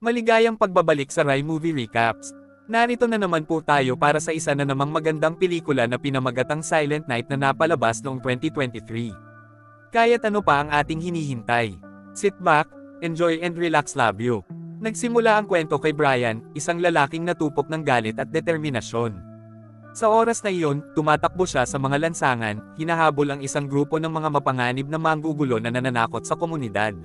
Maligayang pagbabalik sa Rai Movie Recaps. Narito na naman po tayo para sa isa na namang magandang pelikula na pinamagatang Silent Night na napalabas noong 2023. Kaya't ano pa ang ating hinihintay? Sit back, enjoy and relax, love you. Nagsimula ang kwento kay Brian, isang lalaking natupok ng galit at determinasyon. Sa oras na iyon, tumatakbo siya sa mga lansangan, hinahabol ang isang grupo ng mga mapanganib na manggugulo na nananakot sa komunidad.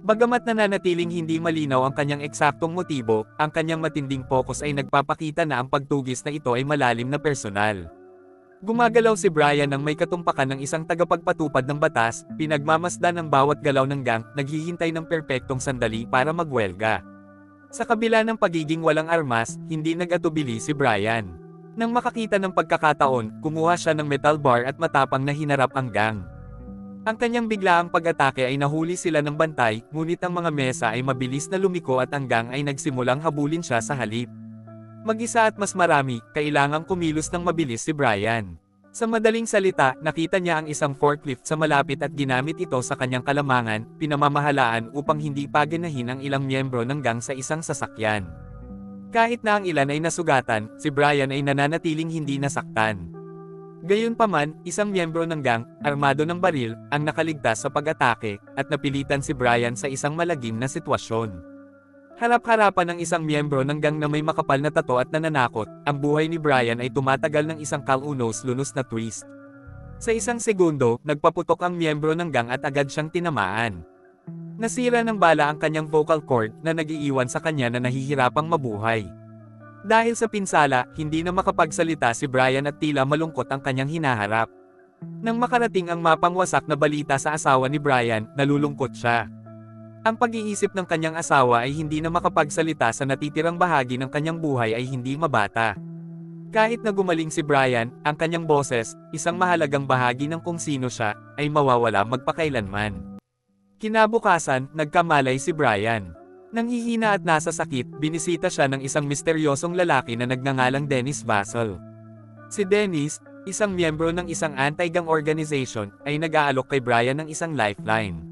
Bagamat nananatiling hindi malinaw ang kanyang eksaktong motibo, ang kanyang matinding focus ay nagpapakita na ang pagtugis na ito ay malalim na personal. Gumagalaw si Brian nang may katumpakan ng isang tagapagpatupad ng batas, pinagmamasdan ang bawat galaw ng gang, naghihintay ng perpektong sandali para magwelga. Sa kabila ng pagiging walang armas, hindi nag-atubili si Brian. Nang makakita ng pagkakataon, kumuha siya ng metal bar at matapang na hinarap ang gang. Ang kanyang biglaang pag-atake ay nahuli sila ng bantay, ngunit ang mga mesa ay mabilis na lumiko at ang gang ay nagsimulang habulin siya sa halip. Mag-isa at mas marami, kailangang kumilos ng mabilis si Brian. Sa madaling salita, nakita niya ang isang forklift sa malapit at ginamit ito sa kanyang kalamangan, pinamamahalaan upang hindi paganahin ang ilang miyembro ng gang sa isang sasakyan. Kahit na ang ilan ay nasugatan, si Brian ay nananatiling hindi nasaktan. Gayunpaman, isang miyembro ng gang, armado ng baril, ang nakaligtas sa pag-atake, at napilitan si Brian sa isang malagim na sitwasyon. Harap-harapan ng isang miyembro ng gang na may makapal na tato at nananakot, ang buhay ni Brian ay tumatagal ng isang kalunos-lunos na twist. Sa isang segundo, nagpaputok ang miyembro ng gang at agad siyang tinamaan. Nasira ng bala ang kanyang vocal cord na nag-iiwan sa kanya na nahihirapang mabuhay. Dahil sa pinsala, hindi na makapagsalita si Brian at tila malungkot ang kanyang hinaharap. Nang makarating ang mapangwasak na balita sa asawa ni Brian, nalulungkot siya. Ang pag-iisip ng kanyang asawa ay hindi na makapagsalita sa natitirang bahagi ng kanyang buhay ay hindi mabata. Kahit na gumaling si Brian, ang kanyang boses, isang mahalagang bahagi ng kung sino siya, ay mawawala magpakailanman. Kinabukasan, nagkamalay si Brian. Nang hihina at nasa sakit, binisita siya ng isang misteryosong lalaki na nagngangalang Dennis Vassell. Si Dennis, isang miyembro ng isang anti-gang organization, ay nag-aalok kay Brian ng isang lifeline.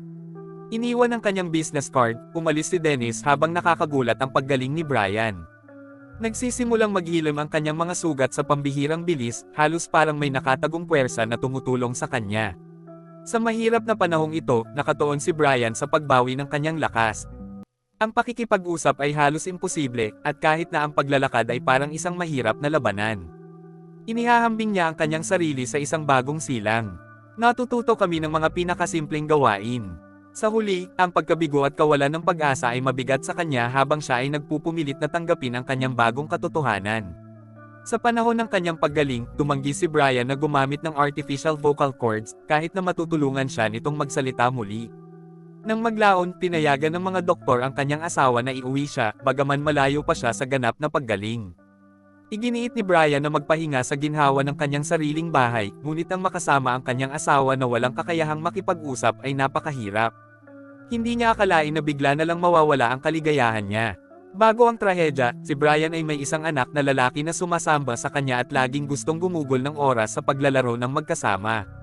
Iniwan ang kanyang business card, umalis si Dennis habang nakakagulat ang paggaling ni Brian. Nagsisimulang maghilom ang kanyang mga sugat sa pambihirang bilis, halos parang may nakatagong puwersa na tumutulong sa kanya. Sa mahirap na panahong ito, nakatuon si Brian sa pagbawi ng kanyang lakas. Ang pakikipag-usap ay halos imposible, at kahit na ang paglalakad ay parang isang mahirap na labanan. Inihahambing niya ang kanyang sarili sa isang bagong silang. Natututo kami ng mga pinakasimpleng gawain. Sa huli, ang pagkabigo at kawalan ng pag-asa ay mabigat sa kanya habang siya ay nagpupumilit na tanggapin ang kanyang bagong katotohanan. Sa panahon ng kanyang paggaling, tumanggi si Brian na gumamit ng artificial vocal cords, kahit na matutulungan siya nitong magsalita muli. Nang maglaon, pinayagan ng mga doktor ang kanyang asawa na iuwi siya, bagaman malayo pa siya sa ganap na paggaling. Iginiit ni Brian na magpahinga sa ginhawa ng kanyang sariling bahay, ngunit ang makasama ang kanyang asawa na walang kakayahang makipag-usap ay napakahirap. Hindi niya akalain na bigla na lang mawawala ang kaligayahan niya. Bago ang trahedya, si Brian ay may isang anak na lalaki na sumasamba sa kanya at laging gustong gumugol ng oras sa paglalaro ng magkasama.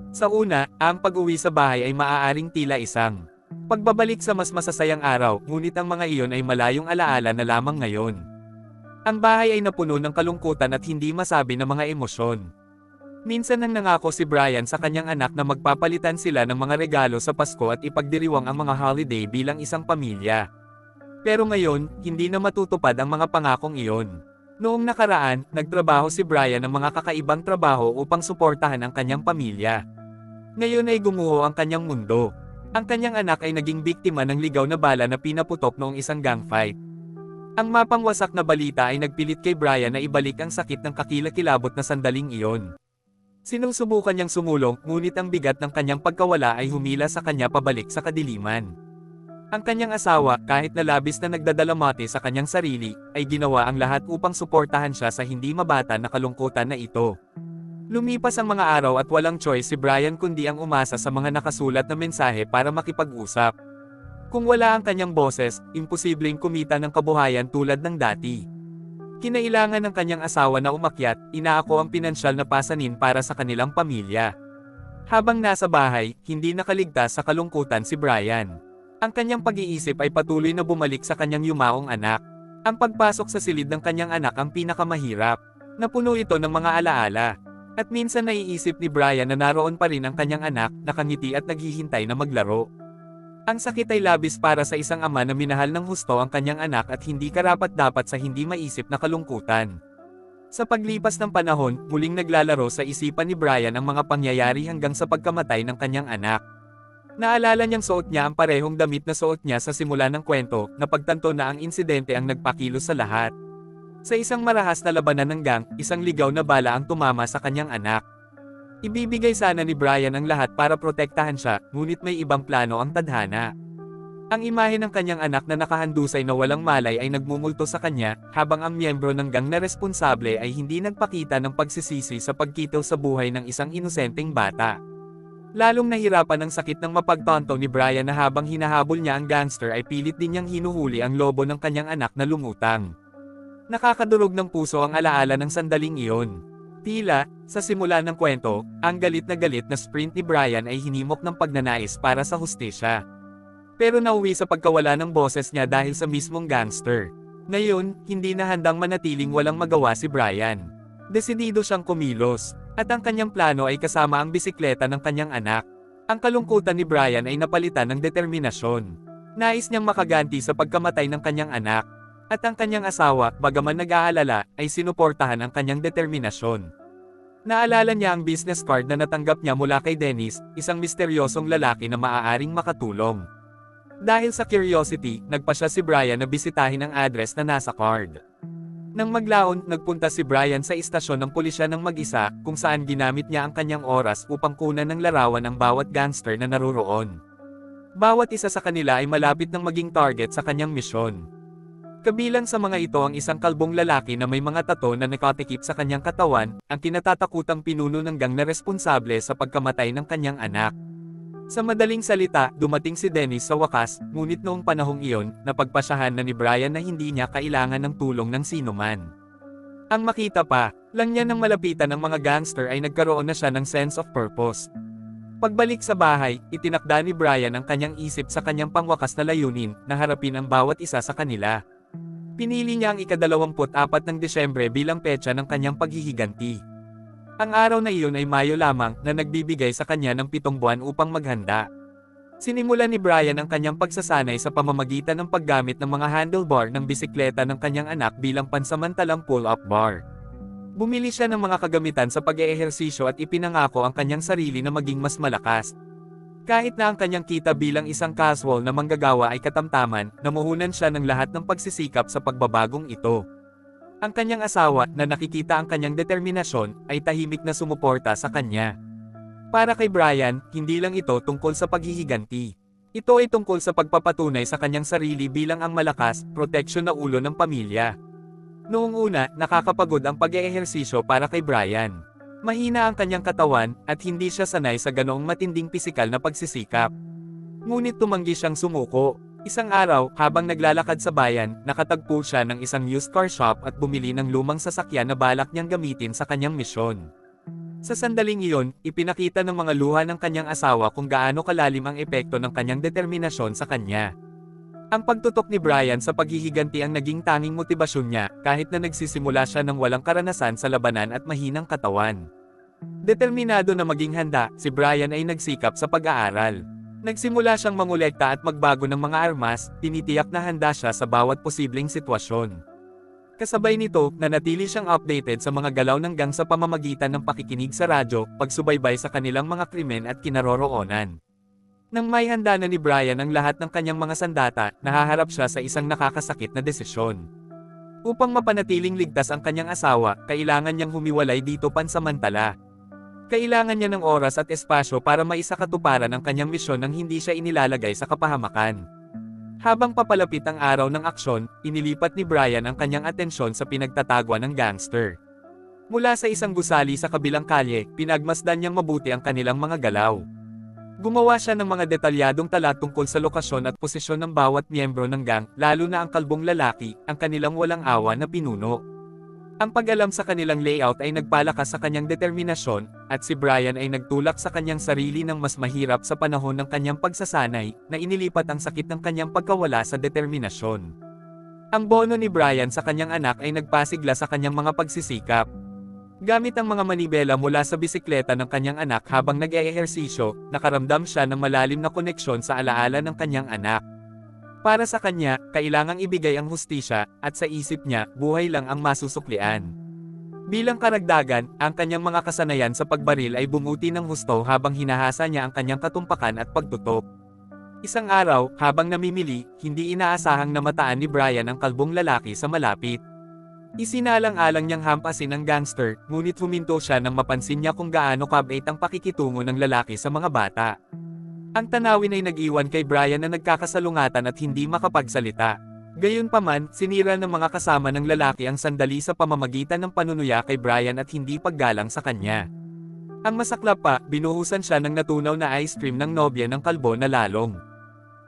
Sa una, ang pag-uwi sa bahay ay maaaring tila isang pagbabalik sa mas masasayang araw, ngunit ang mga iyon ay malayong alaala na lamang ngayon. Ang bahay ay napuno ng kalungkutan at hindi masabi na mga emosyon. Minsan nang nangako si Brian sa kanyang anak na magpapalitan sila ng mga regalo sa Pasko at ipagdiriwang ang mga holiday bilang isang pamilya. Pero ngayon, hindi na matutupad ang mga pangakong iyon. Noong nakaraan, nagtrabaho si Brian ng mga kakaibang trabaho upang suportahan ang kanyang pamilya. Ngayon ay gumuho ang kanyang mundo. Ang kanyang anak ay naging biktima ng ligaw na bala na pinaputok noong isang gunfight. Ang mapangwasak na balita ay nagpilit kay Brian na ibalik ang sakit ng kakilakilabot na sandaling iyon. Sinusubukan niyang sumulong, ngunit ang bigat ng kanyang pagkawala ay humila sa kanya pabalik sa kadiliman. Ang kanyang asawa, kahit na labis na nagdadalamati sa kanyang sarili, ay ginawa ang lahat upang suportahan siya sa hindi mabata na kalungkutan na ito. Lumipas ang mga araw at walang choice si Brian kundi ang umasa sa mga nakasulat na mensahe para makipag-usap. Kung wala ang kanyang boses, imposibleng kumita ng kabuhayan tulad ng dati. Kinailangan ng kanyang asawa na umakyat, inaako ang pinansyal na pasanin para sa kanilang pamilya. Habang nasa bahay, hindi nakaligtas sa kalungkutan si Brian. Ang kanyang pag-iisip ay patuloy na bumalik sa kanyang yumaong anak. Ang pagpasok sa silid ng kanyang anak ang pinakamahirap. Napuno ito ng mga alaala. At minsan naiisip ni Brian na naroon pa rin ang kanyang anak, nakangiti at naghihintay na maglaro. Ang sakit ay labis para sa isang ama na minahal ng husto ang kanyang anak at hindi karapat-dapat sa hindi maisip na kalungkutan. Sa paglipas ng panahon, muling naglalaro sa isipan ni Brian ang mga pangyayari hanggang sa pagkamatay ng kanyang anak. Naalala niyang suot niya ang parehong damit na suot niya sa simula ng kwento, napagtanto na ang insidente ang nagpakilos sa lahat. Sa isang marahas na labanan ng gang, isang ligaw na bala ang tumama sa kanyang anak. Ibibigay sana ni Brian ang lahat para protektahan siya, ngunit may ibang plano ang tadhana. Ang imahe ng kanyang anak na nakahandusay na walang malay ay nagmumulto sa kanya, habang ang miyembro ng gang na responsable ay hindi nagpakita ng pagsisisi sa pagkitaw sa buhay ng isang inosenteng bata. Lalong nahirapan ang sakit ng mapagtanto ni Brian na habang hinahabol niya ang gangster ay pilit din niyang hinuhuli ang lobo ng kanyang anak na lumutang. Nakakadurog ng puso ang alaala ng sandaling iyon. Tila, sa simula ng kwento, ang galit na sprint ni Brian ay hinimok ng pagnanais para sa hustisya. Pero nauwi sa pagkawala ng boses niya dahil sa mismong gangster. Ngayon, hindi na handang manatiling walang magawa si Brian. Desidido siyang kumilos. At ang kanyang plano ay kasama ang bisikleta ng kanyang anak. Ang kalungkutan ni Brian ay napalitan ng determinasyon. Nais niyang makaganti sa pagkamatay ng kanyang anak. At ang kanyang asawa, bagaman nag-aalala, ay sinuportahan ang kanyang determinasyon. Naalala niya ang business card na natanggap niya mula kay Dennis, isang misteryosong lalaki na maaaring makatulong. Dahil sa curiosity, nagpasya si Brian na bisitahin ang address na nasa card. Nang maglaon, nagpunta si Brian sa istasyon ng pulisya ng mag-isa, kung saan ginamit niya ang kanyang oras upang kunan ng larawan ang bawat gangster na naruroon. Bawat isa sa kanila ay malapit ng maging target sa kanyang misyon. Kabilang sa mga ito ang isang kalbong lalaki na may mga tato na nakatikip sa kanyang katawan, ang kinatatakutang pinuno ng gang na responsable sa pagkamatay ng kanyang anak. Sa madaling salita, dumating si Dennis sa wakas, ngunit noong panahong iyon, napagpasyahan na ni Brian na hindi niya kailangan ng tulong ng sinuman. Ang makita pa, lang niya nang malapitan ng mga gangster ay nagkaroon na siya ng sense of purpose. Pagbalik sa bahay, itinakda ni Brian ang kanyang isip sa kanyang pangwakas na layunin, na harapin ang bawat isa sa kanila. Pinili niya ang ika-24 ng Desyembre bilang petsa ng kanyang paghihiganti. Ang araw na iyon ay Mayo lamang na nagbibigay sa kanya ng 7 buwan upang maghanda. Sinimulan ni Brian ang kanyang pagsasanay sa pamamagitan ng paggamit ng mga handlebar ng bisikleta ng kanyang anak bilang pansamantalang pull-up bar. Bumili siya ng mga kagamitan sa pag-eehersisyo at ipinangako ang kanyang sarili na maging mas malakas. Kahit na ang kanyang kita bilang isang casual na manggagawa ay katamtaman, namuhunan siya ng lahat ng pagsisikap sa pagbabagong ito. Ang kanyang asawa, na nakikita ang kanyang determinasyon, ay tahimik na sumuporta sa kanya. Para kay Brian, hindi lang ito tungkol sa paghihiganti. Ito ay tungkol sa pagpapatunay sa kanyang sarili bilang ang malakas, proteksyon na ulo ng pamilya. Noong una, nakakapagod ang pag-eehersisyo para kay Brian. Mahina ang kanyang katawan, at hindi siya sanay sa ganoong matinding pisikal na pagsisikap. Ngunit tumanggi siyang sumuko. Isang araw, habang naglalakad sa bayan, nakatagpo siya ng isang used car shop at bumili ng lumang sasakyan na balak niyang gamitin sa kanyang misyon. Sa sandaling iyon, ipinakita ng mga luha ng kanyang asawa kung gaano kalalim ang epekto ng kanyang determinasyon sa kanya. Ang pagtutok ni Brian sa paghihiganti ang naging tanging motibasyon niya, kahit na nagsisimula siya ng walang karanasan sa labanan at mahinang katawan. Determinado na maging handa, si Brian ay nagsikap sa pag-aaral. Nagsimula siyang mangolekta at magbago ng mga armas, tinitiyak na handa siya sa bawat posibleng sitwasyon. Kasabay nito, nanatili siyang updated sa mga galaw ng gang sa pamamagitan ng pakikinig sa radyo, pagsubaybay sa kanilang mga krimen at kinaroroonan. Nang may handa na ni Brian ang lahat ng kanyang mga sandata, nahaharap siya sa isang nakakasakit na desisyon. Upang mapanatiling ligtas ang kanyang asawa, kailangan niyang humiwalay dito pansamantala. Kailangan niya ng oras at espasyo para maisakatuparan ang kanyang misyon nang hindi siya inilalagay sa kapahamakan. Habang papalapit ang araw ng aksyon, inilipat ni Brian ang kanyang atensyon sa pinagtatagwan ng gangster. Mula sa isang gusali sa kabilang kalye, pinagmasdan niyang mabuti ang kanilang mga galaw. Gumawa siya ng mga detalyadong tala tungkol sa lokasyon at posisyon ng bawat miyembro ng gang, lalo na ang kalbong lalaki, ang kanilang walang awa na pinuno. Ang pag-alam sa kanilang layout ay nagpalakas sa kanyang determinasyon, at si Brian ay nagtulak sa kanyang sarili ng mas mahirap sa panahon ng kanyang pagsasanay, na inilipat ang sakit ng kanyang pagkawala sa determinasyon. Ang bono ni Brian sa kanyang anak ay nagpasigla sa kanyang mga pagsisikap. Gamit ang mga manibela mula sa bisikleta ng kanyang anak habang nag-eehersisyo, nakaramdam siya ng malalim na koneksyon sa alaala ng kanyang anak. Para sa kanya, kailangang ibigay ang hustisya, at sa isip niya, buhay lang ang masusuklian. Bilang karagdagan, ang kanyang mga kasanayan sa pagbaril ay bumuti ng husto habang hinahasa niya ang kanyang katumpakan at pagtutok. Isang araw, habang namimili, hindi inaasahang namataan ni Brian ang kalbong lalaki sa malapit. Isinalang-alang niyang hampasin ang gangster, ngunit huminto siya nang mapansin niya kung gaano kabait ang pakikitungo ng lalaki sa mga bata. Ang tanawin ay nag-iwan kay Brian na nagkakasalungatan at hindi makapagsalita. Gayunpaman, sinira ng mga kasama ng lalaki ang sandali sa pamamagitan ng panunuya kay Brian at hindi paggalang sa kanya. Ang masaklap pa, binuhusan siya ng natunaw na ice cream ng nobya ng kalbo na lalong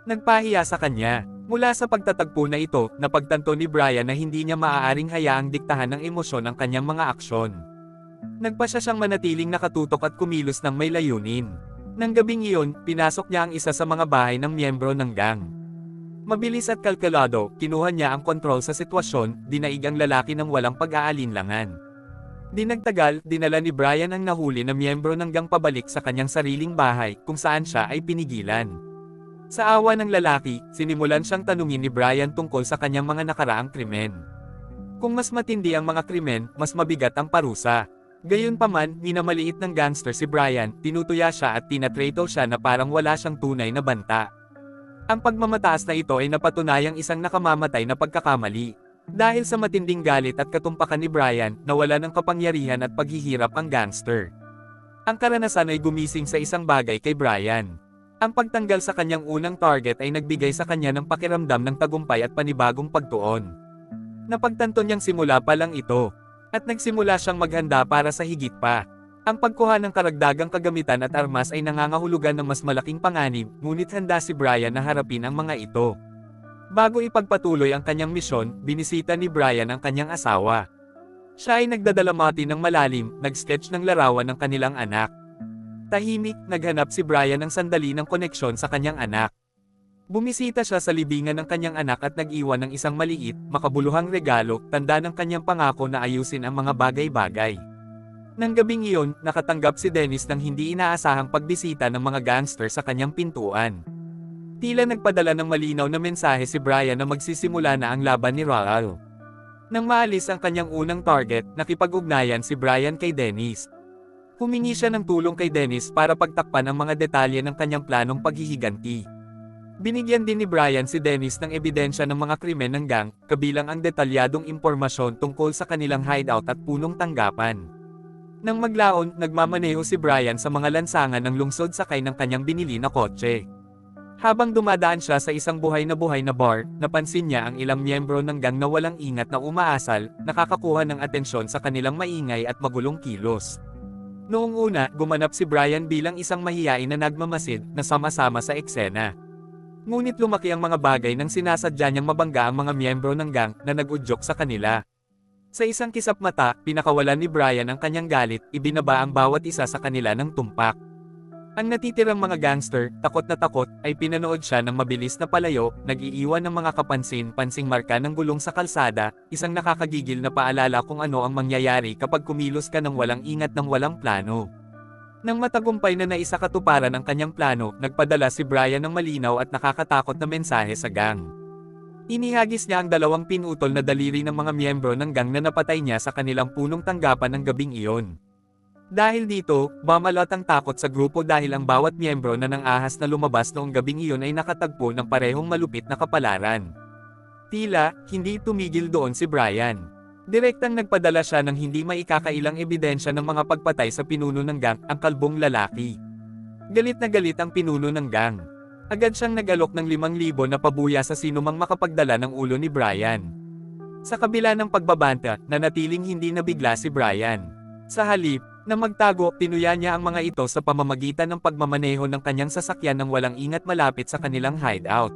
nagpahiya sa kanya. Mula sa pagtatagpo na ito, napagtanto ni Brian na hindi niya maaaring hayaang diktahan ng emosyon ang kanyang mga aksyon. Nagpasya siyang manatiling nakatutok at kumilos ng may layunin. Nang gabing iyon, pinasok niya ang isa sa mga bahay ng miyembro ng gang. Mabilis at kalkulado, kinuha niya ang kontrol sa sitwasyon, dinaig ang lalaki ng walang pag-aalinlangan. Di nagtagal, dinala ni Brian ang nahuli na miyembro ng gang pabalik sa kanyang sariling bahay, kung saan siya ay pinigilan. Sa awa ng lalaki, sinimulan siyang tanungin ni Brian tungkol sa kanyang mga nakaraang krimen. Kung mas matindi ang mga krimen, mas mabigat ang parusa. Gayunpaman, minamaliit ng gangster si Brian, tinutuya siya at tinatrato siya na parang wala siyang tunay na banta. Ang pagmamataas na ito ay napatunayang isang nakamamatay na pagkakamali. Dahil sa matinding galit at katumpakan ni Brian, nawala ng kapangyarihan at paghihirap ang gangster. Ang karanasan ay gumising sa isang bagay kay Brian. Ang pagtanggal sa kanyang unang target ay nagbigay sa kanya ng pakiramdam ng tagumpay at panibagong pagtuon. Napagtanto niyang simula pa lang ito. At nagsimula siyang maghanda para sa higit pa. Ang pagkuha ng karagdagang kagamitan at armas ay nangangahulugan ng mas malaking panganib, ngunit handa si Brian na harapin ang mga ito. Bago ipagpatuloy ang kanyang misyon, binisita ni Brian ang kanyang asawa. Siya ay nagdadalamati ng malalim, nag-sketch ng larawan ng kanilang anak. Tahimik, naghanap si Brian ng sandali ng koneksyon sa kanyang anak. Bumisita siya sa libingan ng kanyang anak at nag-iwan ng isang maliit, makabuluhang regalo, tanda ng kanyang pangako na ayusin ang mga bagay-bagay. Nang gabing iyon, nakatanggap si Dennis ng hindi inaasahang pagbisita ng mga gangster sa kanyang pintuan. Tila nagpadala ng malinaw na mensahe si Brian na magsisimula na ang laban ni Raul. Nang maalis ang kanyang unang target, nakipag-ugnayan si Brian kay Dennis. Humingi siya ng tulong kay Dennis para pagtakpan ang mga detalye ng kanyang planong paghihiganti. Binigyan din ni Brian si Dennis ng ebidensya ng mga krimen ng gang, kabilang ang detalyadong impormasyon tungkol sa kanilang hideout at punong tanggapan. Nang maglaon, nagmamaneho si Brian sa mga lansangan ng lungsod sakay ng kanyang binili na kotse. Habang dumadaan siya sa isang buhay na bar, napansin niya ang ilang miyembro ng gang na walang ingat na umaasal, nakakakuha ng atensyon sa kanilang maingay at magulong kilos. Noong una, gumanap si Brian bilang isang mahiyain na nagmamasid, na sama-sama sa eksena. Ngunit lumaki ang mga bagay nang sinasadya niyang mabangga ang mga miyembro ng gang, na nag-udyok sa kanila. Sa isang kisap mata, pinakawalan ni Brian ang kanyang galit, ibinaba ang bawat isa sa kanila ng tumpak. Ang natitirang mga gangster, takot na takot, ay pinanood siya ng mabilis na palayo, nag-iiwan ng mga kapansin-pansing marka ng gulong sa kalsada, isang nakakagigil na paalala kung ano ang mangyayari kapag kumilos ka ng walang ingat ng walang plano. Nang matagumpay na naisakatuparan ang kanyang plano, nagpadala si Brian ng malinaw at nakakatakot na mensahe sa gang. Inihagis niya ang 2 pinutol na daliri ng mga miyembro ng gang na napatay niya sa kanilang punong tanggapan ng gabing iyon. Dahil dito, mamalot ang takot sa grupo dahil ang bawat miyembro na nang-ahas na lumabas noong gabing iyon ay nakatagpo ng parehong malupit na kapalaran. Tila, hindi tumigil doon si Brian. Direktang nagpadala siya ng hindi maikakailang ebidensya ng mga pagpatay sa pinuno ng gang, ang kalbong lalaki. Galit na galit ang pinuno ng gang. Agad siyang nag-alok ng 5,000 na pabuya sa sinumang makapagdala ng ulo ni Brian. Sa kabila ng pagbabanta, nanatiling hindi nabigla si Brian. Sa halip, na magtago, tinuya niya ang mga ito sa pamamagitan ng pagmamaneho ng kanyang sasakyan ng walang ingat malapit sa kanilang hideout.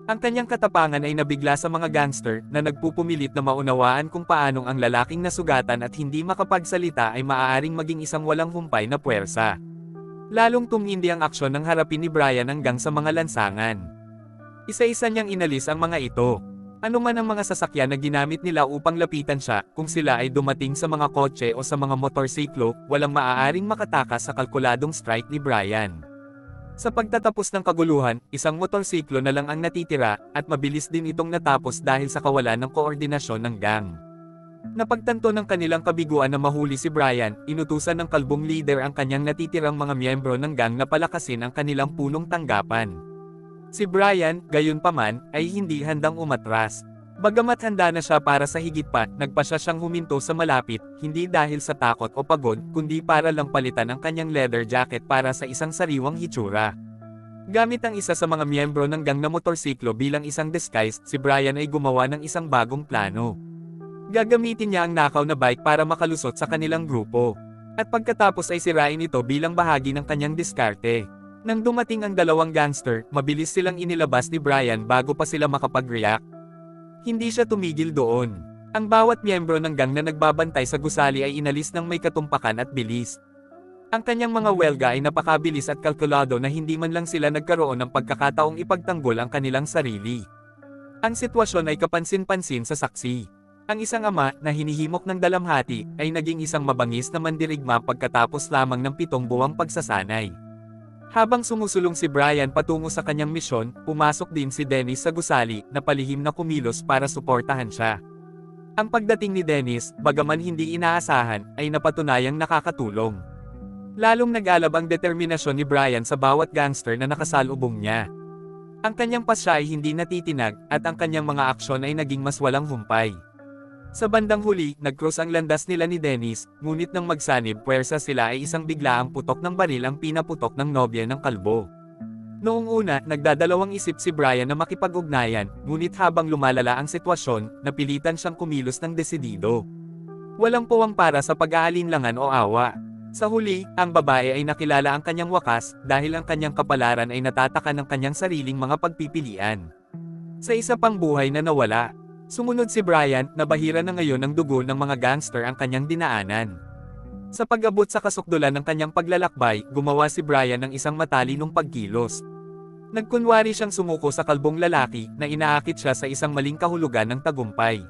Ang kanyang katapangan ay nabigla sa mga gangster na nagpupumilit na maunawaan kung paanong ang lalaking nasugatan at hindi makapagsalita ay maaaring maging isang walang humpay na puwersa. Lalong tumindi ang aksyon ng harapin ni Brian hanggang sa mga lansangan. Isa-isa niyang inalis ang mga ito. Ano man ang mga sasakyan na ginamit nila upang lapitan siya, kung sila ay dumating sa mga kotse o sa mga motorsiklo, walang maaaring makatakas sa kalkuladong strike ni Brian. Sa pagtatapos ng kaguluhan, isang motorsiklo na lang ang natitira, at mabilis din itong natapos dahil sa kawalan ng koordinasyon ng gang. Napagtanto ng kanilang kabiguan na mahuli si Brian, inutusan ng kalbong leader ang kanyang natitirang mga miyembro ng gang na palakasin ang kanilang punong tanggapan. Si Brian, gayunpaman, ay hindi handang umatras. Bagamat handa na siya para sa higit pa, nagpasya siyang huminto sa malapit, hindi dahil sa takot o pagod, kundi para lang palitan ang kanyang leather jacket para sa isang sariwang hitsura. Gamit ang isa sa mga miyembro ng gang na motorsiklo bilang isang disguise, si Brian ay gumawa ng isang bagong plano. Gagamitin niya ang nakaw na bike para makalusot sa kanilang grupo. At pagkatapos ay sirain ito bilang bahagi ng kanyang diskarte. Nang dumating ang dalawang gangster, mabilis silang inilabas ni Brian bago pa sila makapag-react. Hindi siya tumigil doon. Ang bawat miyembro ng gang na nagbabantay sa gusali ay inalis ng may katumpakan at bilis. Ang kanyang mga welga ay napakabilis at kalkulado na hindi man lang sila nagkaroon ng pagkakataong ipagtanggol ang kanilang sarili. Ang sitwasyon ay kapansin-pansin sa saksi. Ang isang ama na hinihimok ng dalamhati ay naging isang mabangis na mandirigma pagkatapos lamang ng 7 buwang pagsasanay. Habang sumusulong si Brian patungo sa kanyang misyon, pumasok din si Dennis sa gusali na palihim na kumilos para suportahan siya. Ang pagdating ni Dennis, bagaman hindi inaasahan, ay napatunayang nakakatulong. Lalong nag-alab ang determinasyon ni Brian sa bawat gangster na nakasalubong niya. Ang kanyang pasya ay hindi natitinag, at ang kanyang mga aksyon ay naging mas walang humpay. Sa bandang huli, nag-cross ang landas nila ni Dennis, ngunit nang magsanib puwersa sila ay isang biglaang putok ng baril ang pinaputok ng nobya ng kalbo. Noong una, nagdadalawang isip si Brian na makipag-ugnayan, ngunit habang lumalala ang sitwasyon, napilitan siyang kumilos ng desidido. Walang puwang para sa pag-aalinlangan o awa. Sa huli, ang babae ay nakilala ang kanyang wakas, dahil ang kanyang kapalaran ay natataka ng kanyang sariling mga pagpipilian. Sa isa pang buhay na nawala, sumunod si Brian, na bahira na ngayon ng dugo ng mga gangster ang kanyang dinaanan. Sa pag-abot sa kasukdulan ng kanyang paglalakbay, gumawa si Brian ng isang matalinong pagkilos. Nagkunwari siyang sumuko sa kalbong lalaki, na inaakit siya sa isang maling kahulugan ng tagumpay.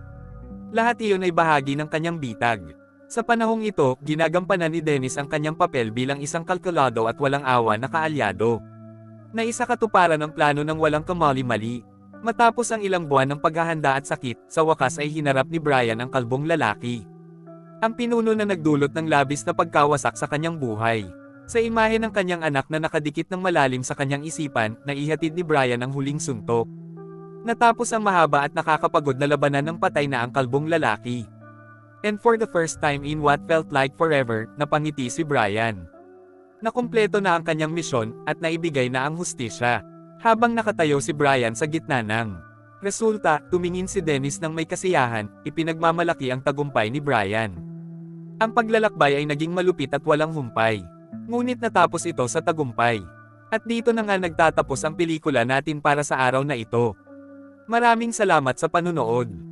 Lahat iyon ay bahagi ng kanyang bitag. Sa panahong ito, ginagampanan ni Dennis ang kanyang papel bilang isang kalkulado at walang awa na kaalyado. Naisakatuparan ang plano ng walang kamali-mali. Matapos ang ilang buwan ng paghahanda at sakit, sa wakas ay hinarap ni Brian ang kalbong lalaki. Ang pinuno na nagdulot ng labis na pagkawasak sa kanyang buhay. Sa imahe ng kanyang anak na nakadikit ng malalim sa kanyang isipan, naihatid ni Brian ang huling suntok. Natapos ang mahaba at nakakapagod na labanan ng patay na ang kalbong lalaki. And for the first time in what felt like forever, napangiti si Brian. Nakumpleto na ang kanyang misyon, at naibigay na ang hustisya. Habang nakatayo si Brian sa gitna ng resulta, tumingin si Dennis ng may kasiyahan, ipinagmamalaki ang tagumpay ni Brian. Ang paglalakbay ay naging malupit at walang humpay. Ngunit natapos ito sa tagumpay. At dito na nga nagtatapos ang pelikula natin para sa araw na ito. Maraming salamat sa panunood.